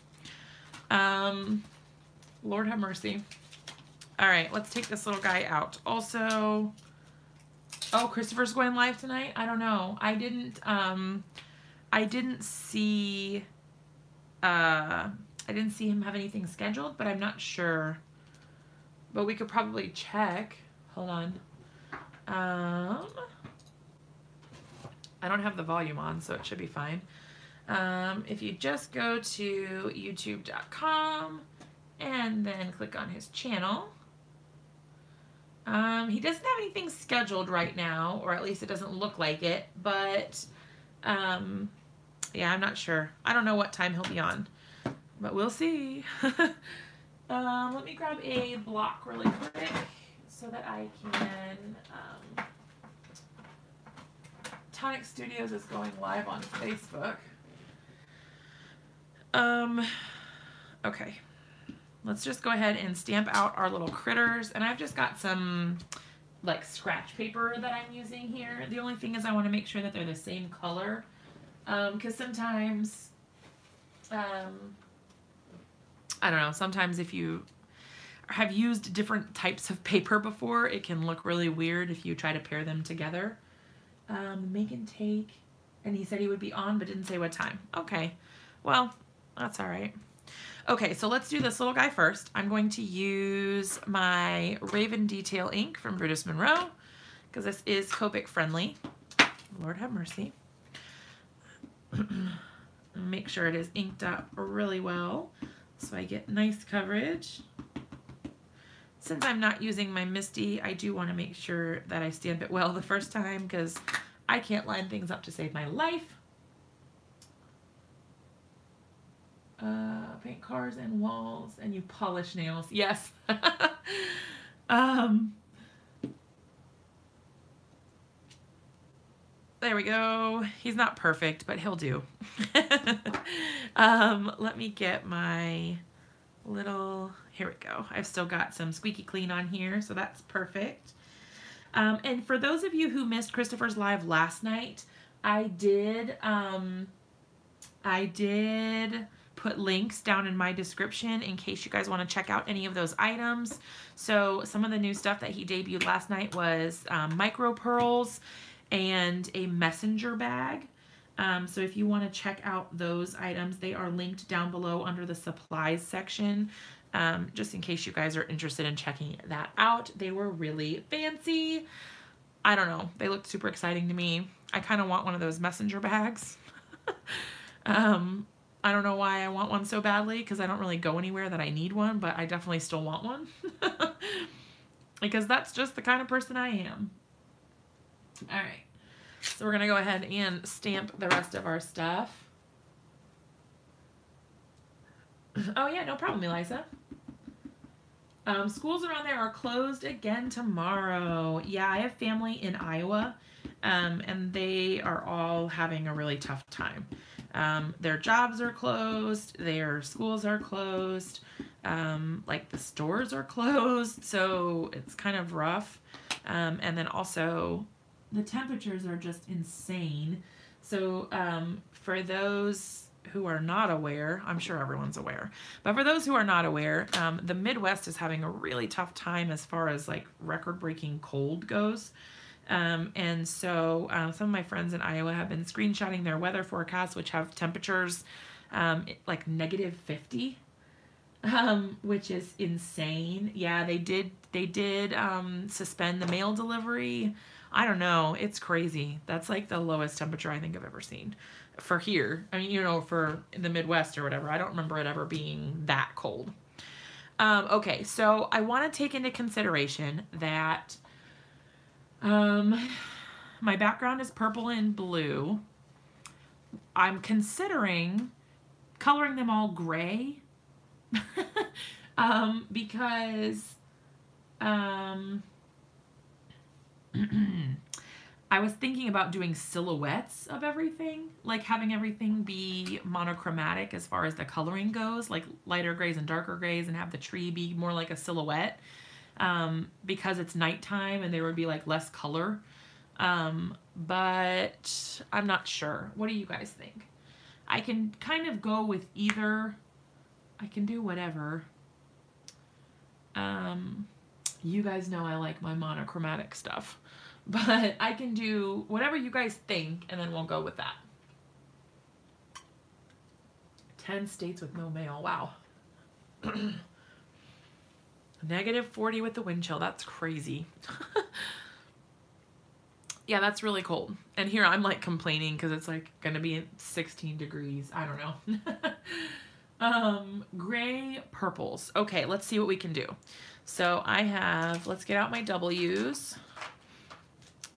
Lord have mercy. All right, let's take this little guy out. Also, oh, Christopher's going live tonight? I don't know. I didn't see him have anything scheduled, but I'm not sure. But we could probably check. Hold on. I don't have the volume on, so it should be fine. If you just go to youtube.com and then click on his channel. He doesn't have anything scheduled right now, or at least it doesn't look like it, but yeah, I'm not sure. I don't know what time he'll be on, but we'll see. Let me grab a block really quick so that I can, Tonic Studios is going live on Facebook. Okay. Let's just go ahead and stamp out our little critters. And I've just got some like scratch paper that I'm using here. The only thing is I want to make sure that they're the same color. Because sometimes, I don't know, sometimes if you have used different types of paper before, it can look really weird if you try to pair them together. Make and take, and he said he would be on, but didn't say what time. Okay, well, that's all right. Okay, so let's do this little guy first. I'm going to use my Raven Detail ink from Brutus Monroe, because this is Copic friendly. Lord have mercy. Make sure it is inked up really well so I get nice coverage. Since I'm not using my MISTI, I do want to make sure that I stamp it well the first time, because I can't line things up to save my life. Paint cars and walls, and you polish nails. Yes. There we go. He's not perfect, but he'll do. Let me get my little, here we go. I've still got some Squeaky Clean on here, so that's perfect. And for those of you who missed Christopher's live last night, I did put links down in my description in case you guys want to check out any of those items. So some of the new stuff that he debuted last night was micro pearls and a messenger bag. So if you want to check out those items, they are linked down below under the supplies section, just in case you guys are interested in checking that out. They were really fancy. I don't know. They looked super exciting to me. I kind of want one of those messenger bags. I don't know why I want one so badly, because I don't really go anywhere that I need one, but I definitely still want one. Because that's just the kind of person I am. All right. So we're going to go ahead and stamp the rest of our stuff. Oh yeah, no problem, Eliza. Schools around there are closed again tomorrow. Yeah, I have family in Iowa, and they are all having a really tough time. Their jobs are closed, their schools are closed, like the stores are closed, so it's kind of rough. And then also the temperatures are just insane. So for those who are not aware, I'm sure everyone's aware, but for those who are not aware, the Midwest is having a really tough time as far as like record-breaking cold goes. And so some of my friends in Iowa have been screenshotting their weather forecasts, which have temperatures like -50, which is insane. Yeah, they did suspend the mail delivery. I don't know. It's crazy. That's like the lowest temperature I think I've ever seen for here. I mean, you know, for the Midwest or whatever. I don't remember it ever being that cold. Okay, so I want to take into consideration that my background is purple and blue. I'm considering coloring them all gray because I was thinking about doing silhouettes of everything, like having everything be monochromatic as far as the coloring goes, like lighter grays and darker grays, and have the tree be more like a silhouette, because it's nighttime and there would be like less color. But I'm not sure. What do you guys think? I can kind of go with either. I can do whatever. You guys know I like my monochromatic stuff. But I can do whatever you guys think, and then we'll go with that. 10 states with no mail. Wow. -40 with the wind chill. That's crazy. Yeah, that's really cold. And here I'm like complaining because it's like going to be 16 degrees. I don't know. Gray purples. Okay, let's see what we can do. So I have, let's get out my W's.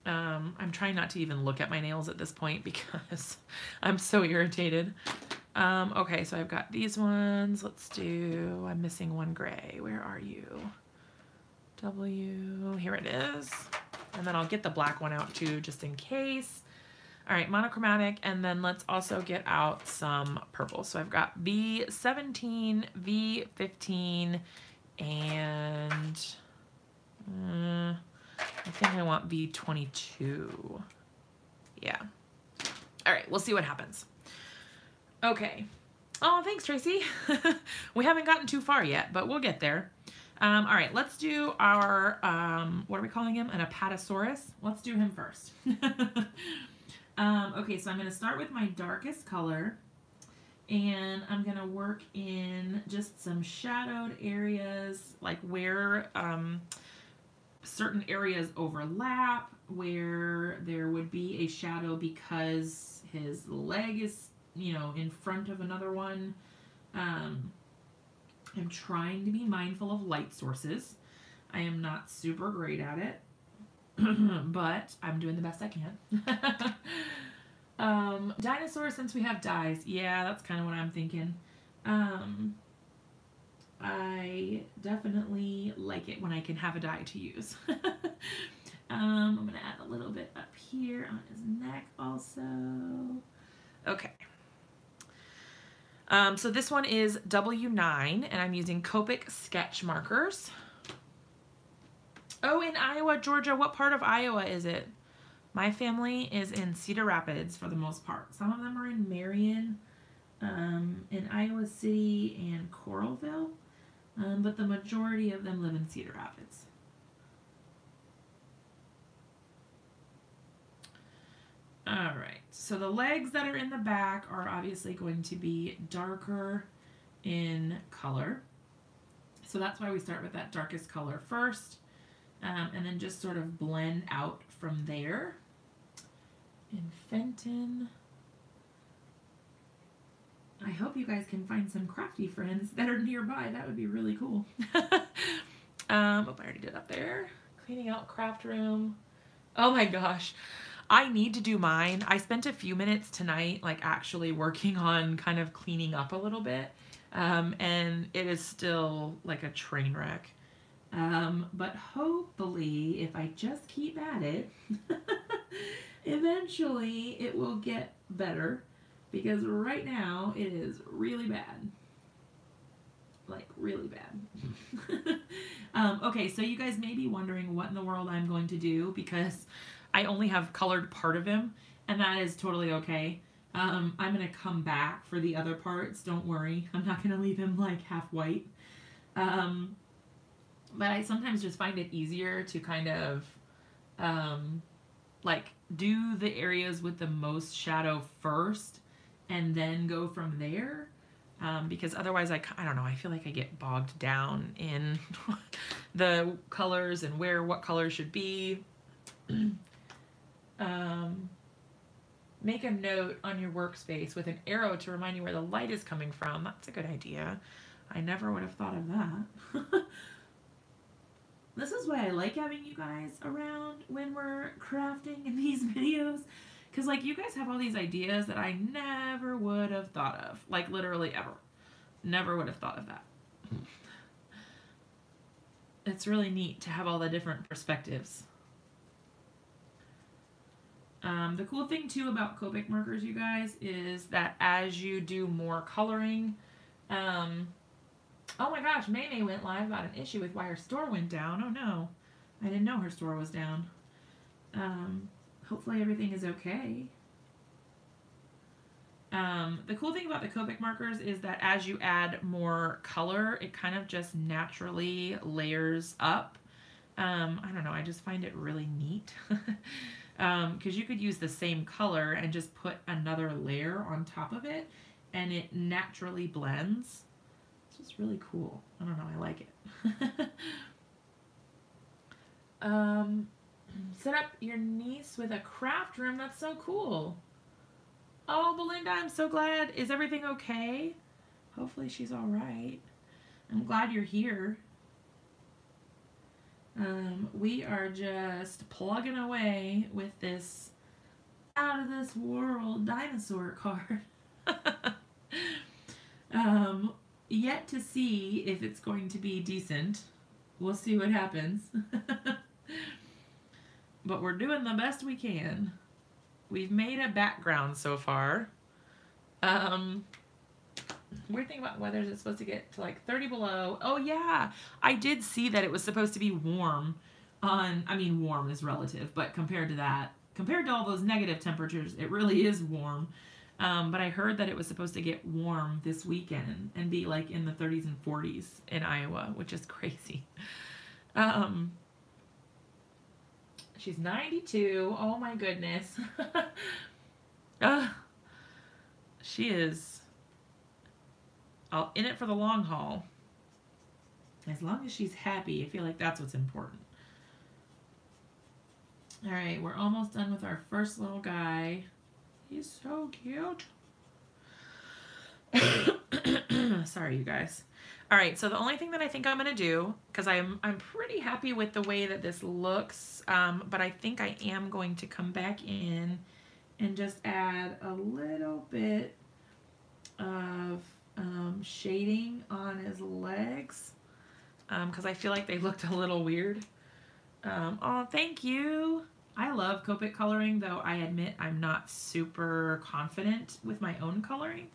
I'm trying not to even look at my nails at this point because I'm so irritated. Okay, so I've got these ones. Let's do, I'm missing one gray. Where are you? W, here it is. And then I'll get the black one out too, just in case. All right, monochromatic, and then let's also get out some purple. So I've got V17, V15, and I think I want V22. Yeah. All right, we'll see what happens. Okay. Oh, thanks, Tracy. We haven't gotten too far yet, but we'll get there. All right, let's do our, what are we calling him? An Apatosaurus. Let's do him first. Okay, so I'm going to start with my darkest color, and I'm going to work in just some shadowed areas, like where certain areas overlap, where there would be a shadow because his leg is, you know, in front of another one. I'm trying to be mindful of light sources. I am not super great at it, but I'm doing the best I can. Dinosaurs, since we have dyes. Yeah, that's kind of what I'm thinking. I definitely like it when I can have a dye to use. I'm going to add a little bit up here on his neck also. Okay. So this one is W9, and I'm using Copic sketch markers. Oh, in Iowa, Georgia. What part of Iowa is it? My family is in Cedar Rapids for the most part. Some of them are in Marion, in Iowa City, and Coralville, but the majority of them live in Cedar Rapids. All right, so the legs that are in the back are obviously going to be darker in color. So that's why we start with that darkest color first, and then just sort of blend out from there. In Fenton, I hope you guys can find some crafty friends that are nearby. That would be really cool. I already did up there. Cleaning out craft room. Oh my gosh. I need to do mine. I spent a few minutes tonight like actually working on kind of cleaning up a little bit. And it is still like a train wreck. But hopefully if I just keep at it, eventually it will get better, because right now it is really bad. Like really bad. Okay, so you guys may be wondering what in the world I'm going to do because I only have colored part of him, and that is totally okay. I'm going to come back for the other parts. Don't worry. I'm not going to leave him like half white. But I sometimes just find it easier to kind of like do the areas with the most shadow first and then go from there. Because otherwise I don't know, I feel like I get bogged down in the colors and what colors should be. Make a note on your workspace with an arrow to remind you where the light is coming from. That's a good idea. I never would have thought of that. This is why I like having you guys around when we're crafting in these videos. Because, like, you guys have all these ideas that I never would have thought of. Like, literally ever. Never would have thought of that. It's really neat to have all the different perspectives. The cool thing, too, about Copic markers, you guys, is that as you do more coloring... oh my gosh, May went live about an issue with why her store went down. Oh, no. I didn't know her store was down. Hopefully everything is okay. The cool thing about the Copic markers is that as you add more color, it kind of just naturally layers up. I don't know, I just find it really neat. Because you could use the same color and just put another layer on top of it, and it naturally blends. It's just really cool. I don't know, I like it. Set up your niece with a craft room. That's so cool. Oh, Belinda, I'm so glad. Is everything okay? Hopefully she's all right. I'm glad you're here. We are just plugging away with this out of this world dinosaur card. Yet to see if it's going to be decent. We'll see what happens. But we're doing the best we can. We've made a background so far. Weird thing about weather is it's supposed to get to like 30 below. Oh yeah, I did see that it was supposed to be warm on, I mean warm is relative, but compared to that, compared to all those negative temperatures, it really is warm. But I heard that it was supposed to get warm this weekend and be like in the 30s and 40s in Iowa, which is crazy. She's 92. Oh my goodness. She is in it for the long haul. As long as she's happy, I feel like that's what's important. All right, we're almost done with our first little guy. He's so cute. Sorry, you guys. All right, so the only thing that I think I'm going to do, because I'm pretty happy with the way that this looks, but I think I am going to come back in and just add a little bit of shading on his legs, because I feel like they looked a little weird. Oh, thank you. I love Copic coloring, though I admit I'm not super confident with my own coloring.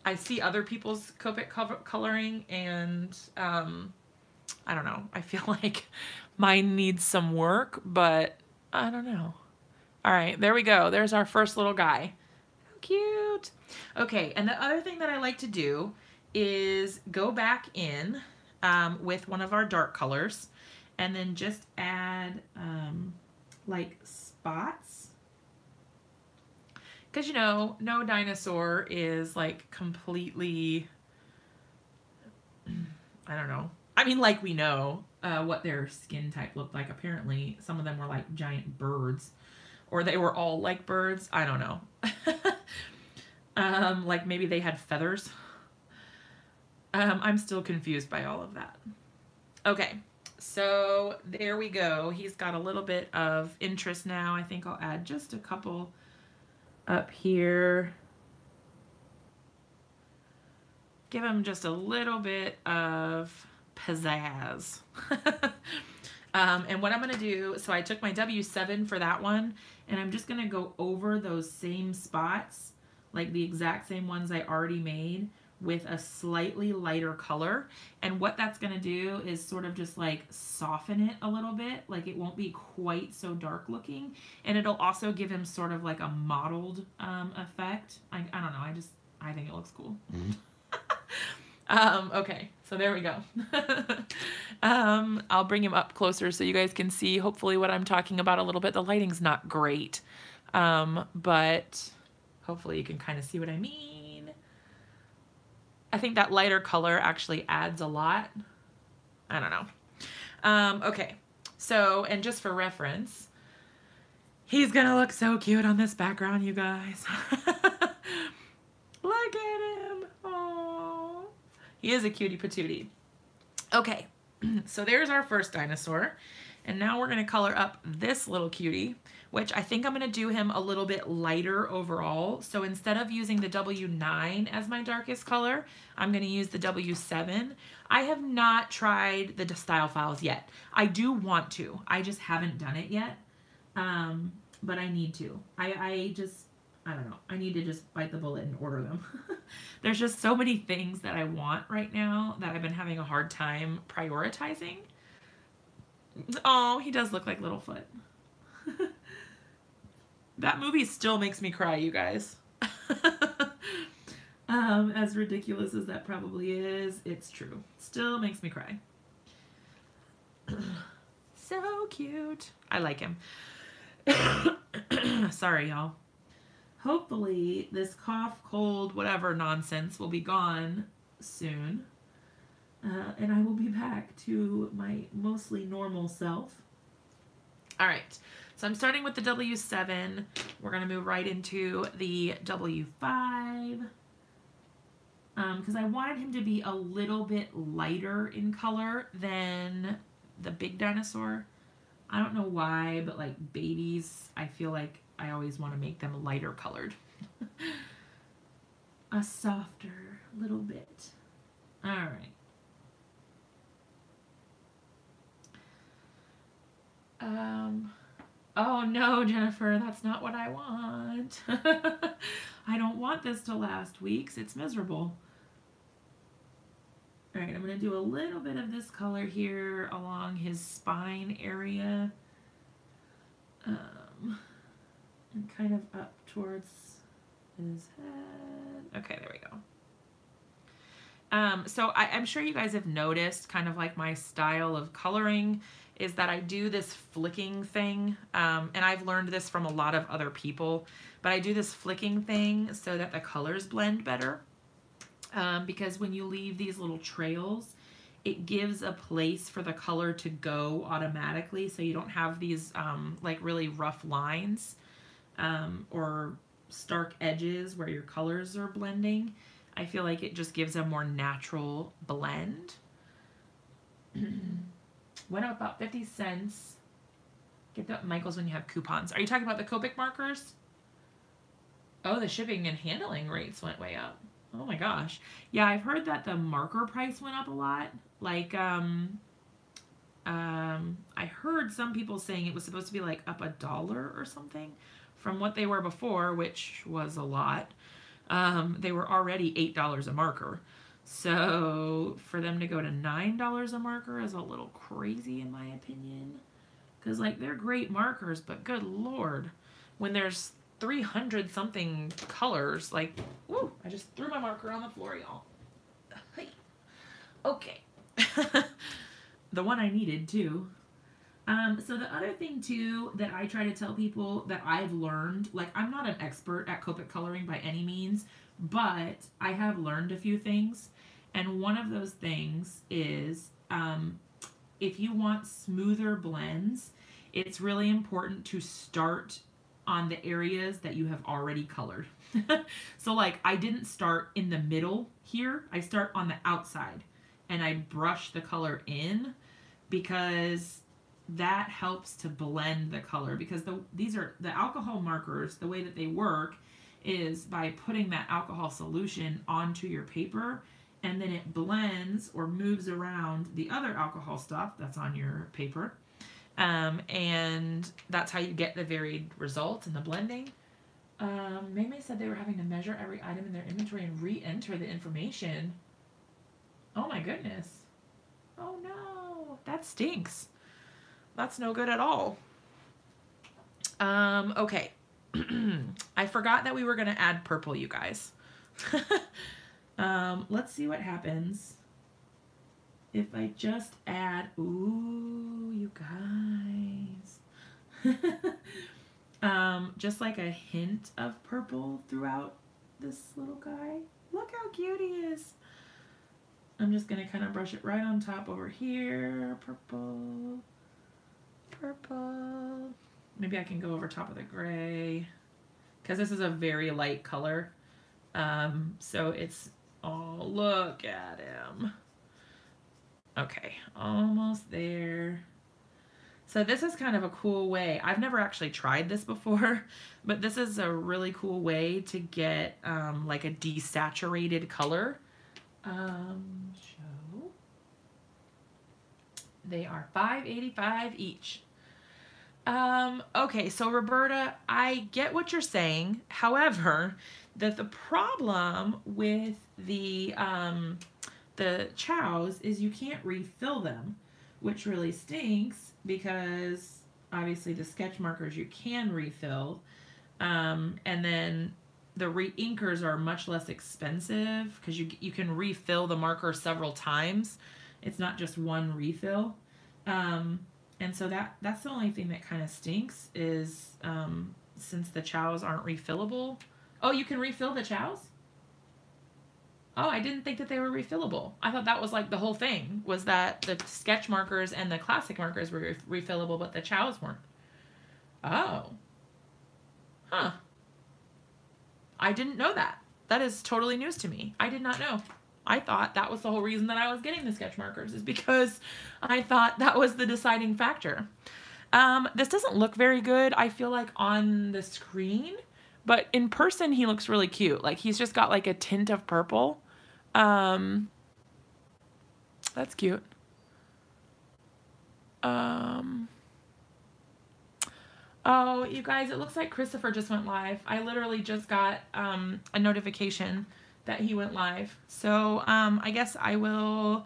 I see other people's Copic coloring, and I don't know. I feel like mine needs some work, but I don't know. All right, there we go. There's our first little guy. How cute. Okay, and the other thing that I like to do is go back in with one of our dark colors and then just add like spots. Because, you know, no dinosaur is, like, completely, I don't know. I mean, like, we know what their skin type looked like. Apparently, some of them were, like, giant birds. Or they were all like birds. I don't know. Like, maybe they had feathers. I'm still confused by all of that. Okay, so there we go. He's got a little bit of interest now. I think I'll add just a couple up here. Give him just a little bit of pizzazz. And what I'm going to do, so I took my W7 for that one, and I'm just going to go over those same spots, like the exact same ones I already made, with a slightly lighter color. And what that's going to do is sort of just like soften it a little bit. Like it won't be quite so dark looking. And it'll also give him sort of like a mottled effect. I don't know. I think it looks cool. Okay, so there we go. I'll bring him up closer so you guys can see hopefully what I'm talking about a little bit. The lighting's not great, but hopefully you can kind of see what I mean. I think that lighter color actually adds a lot. I don't know. Okay, so, and just for reference, he's gonna look so cute on this background, you guys. Look at him. Aww. He is a cutie patootie. Okay, so there's our first dinosaur. And now we're gonna color up this little cutie, which I think I'm gonna do him a little bit lighter overall. So instead of using the W9 as my darkest color, I'm gonna use the W7. I have not tried the style files yet. I do want to, I just haven't done it yet. But I need to. I don't know. I need to just bite the bullet and order them. There's just so many things that I want right now that I've been having a hard time prioritizing. Oh, he does look like Littlefoot. That movie still makes me cry, you guys. As ridiculous as that probably is, it's true. Still makes me cry. So cute. I like him. Sorry, y'all. Hopefully this cough, cold, whatever nonsense will be gone soon. And I will be back to my mostly normal self. All right, so I'm starting with the W7. We're gonna move right into the W5. Because I wanted him to be a little bit lighter in color than the big dinosaur. I don't know why, but like babies, I feel like I always want to make them lighter colored. A softer little bit. All right. Oh no, Jennifer, that's not what I want. I don't want this to last weeks. It's miserable. All right, I'm going to do a little bit of this color here along his spine area. And kind of up towards his head. Okay, there we go. So I'm sure you guys have noticed kind of like my style of coloring is that I do this flicking thing. And I've learned this from a lot of other people, but I do this flicking thing so that the colors blend better. Because when you leave these little trails, it gives a place for the color to go automatically, so you don't have these like really rough lines or stark edges where your colors are blending. I feel like it just gives a more natural blend. Went up about 50 cents. Get the Michaels when you have coupons. Are you talking about the Copic markers? Oh, the shipping and handling rates went way up. Oh my gosh. Yeah, I've heard that the marker price went up a lot. Like, I heard some people saying it was supposed to be like up $1 or something from what they were before, which was a lot. They were already $8 a marker. So for them to go to $9 a marker is a little crazy in my opinion. Because like they're great markers, but good Lord, when there's 300 something colors, like, woo, I just threw my marker on the floor, y'all. Hey. Okay. The one I needed too. So the other thing too that I try to tell people that I've learned, like I'm not an expert at Copic coloring by any means, but I have learned a few things. And one of those things is if you want smoother blends, it's really important to start on the areas that you have already colored. So like I didn't start in the middle here, I start on the outside and I brush the color in because that helps to blend the color, because these are the alcohol markers. The way that they work is by putting that alcohol solution onto your paper, and then it blends or moves around the other alcohol stuff that's on your paper. And that's how you get the varied results in the blending. Maymay said they were having to measure every item in their inventory and re-enter the information. Oh my goodness. Oh no, that stinks. That's no good at all. Okay. I forgot that we were gonna add purple, you guys. Let's see what happens if I just add, ooh, you guys. Just like a hint of purple throughout this little guy. Look how cute he is. I'm just gonna kind of brush it right on top over here. Purple, purple. Maybe I can go over top of the gray because this is a very light color. So it's, oh, look at him. Okay, almost there. So this is kind of a cool way. I've never actually tried this before, but this is a really cool way to get like a desaturated color. Show. They are $5.85 each. Okay, so Roberta, I get what you're saying. However, the problem with the chows is you can't refill them, which really stinks because obviously the sketch markers you can refill, and then the re-inkers are much less expensive because you can refill the marker several times. It's not just one refill. And so that's the only thing that kind of stinks is since the chows aren't refillable. Oh, you can refill the chows? Oh, I didn't think that they were refillable. I thought that was like the whole thing, was that the sketch markers and the classic markers were refillable, but the chows weren't. Oh. Huh. I didn't know that. That is totally news to me. I did not know. I thought that was the whole reason that I was getting the sketch markers, is because I thought that was the deciding factor. This doesn't look very good, I feel like, on the screen, but in person he looks really cute. Like, he's just got like a tint of purple. That's cute. Oh, you guys, it looks like Christopher just went live. I literally just got a notification that he went live. So I guess I will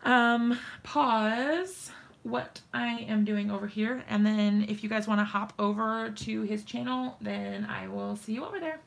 pause what I am doing over here, and then if you guys want to hop over to his channel, then I will see you over there.